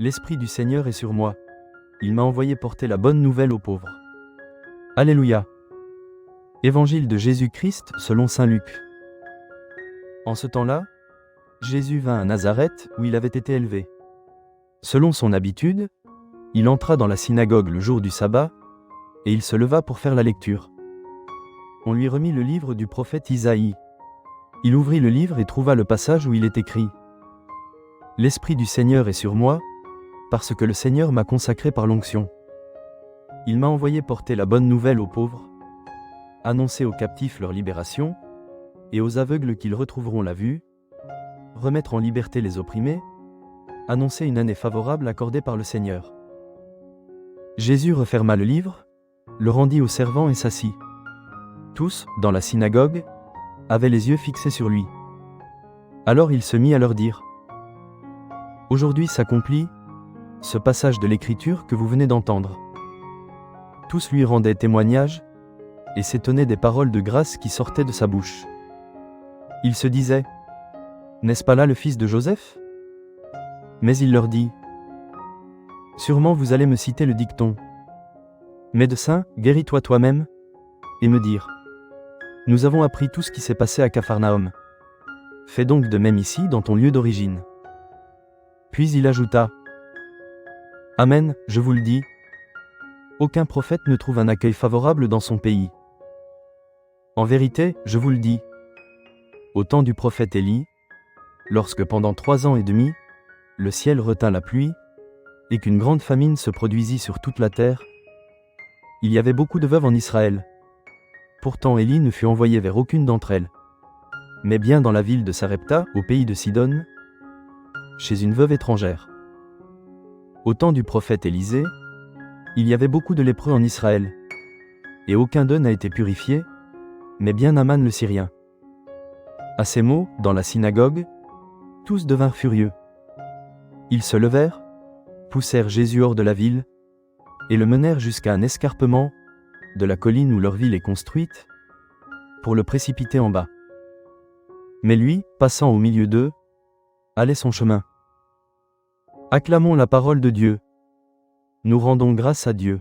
L'Esprit du Seigneur est sur moi. Il m'a envoyé porter la bonne nouvelle aux pauvres. Alléluia. Évangile de Jésus-Christ selon saint Luc. En ce temps-là, Jésus vint à Nazareth où il avait été élevé. Selon son habitude, il entra dans la synagogue le jour du sabbat, et il se leva pour faire la lecture. On lui remit le livre du prophète Isaïe. Il ouvrit le livre et trouva le passage où il est écrit « L'Esprit du Seigneur est sur moi, parce que le Seigneur m'a consacré par l'onction. Il m'a envoyé porter la bonne nouvelle aux pauvres, annoncer aux captifs leur libération, et aux aveugles qu'ils retrouveront la vue, remettre en liberté les opprimés, annoncer une année favorable accordée par le Seigneur. » Jésus referma le livre, le rendit aux servants et s'assit. Tous, dans la synagogue, avaient les yeux fixés sur lui. Alors il se mit à leur dire « Aujourd'hui s'accomplit ce passage de l'Écriture que vous venez d'entendre. » Tous lui rendaient témoignage et s'étonnaient des paroles de grâce qui sortaient de sa bouche. Il se disait « N'est-ce pas là le fils de Joseph ?» Mais il leur dit « Sûrement vous allez me citer le dicton « Médecin, guéris-toi toi-même » et me dire « Nous avons appris tout ce qui s'est passé à Capharnaüm. Fais donc de même ici dans ton lieu d'origine. » Puis il ajouta « Amen, je vous le dis, aucun prophète ne trouve un accueil favorable dans son pays. En vérité, je vous le dis, au temps du prophète Élie, lorsque pendant 3 ans et demi, le ciel retint la pluie, et qu'une grande famine se produisit sur toute la terre, il y avait beaucoup de veuves en Israël. Pourtant Élie ne fut envoyé vers aucune d'entre elles, mais bien dans la ville de Sarepta, au pays de Sidon, chez une veuve étrangère. Au temps du prophète Élisée, il y avait beaucoup de lépreux en Israël, et aucun d'eux n'a été purifié, mais bien Naman le Syrien. À ces mots, dans la synagogue, tous devinrent furieux. Ils se levèrent, poussèrent Jésus hors de la ville, et le menèrent jusqu'à un escarpement de la colline où leur ville est construite, pour le précipiter en bas. Mais lui, passant au milieu d'eux, allait son chemin. Acclamons la parole de Dieu. Nous rendons grâce à Dieu.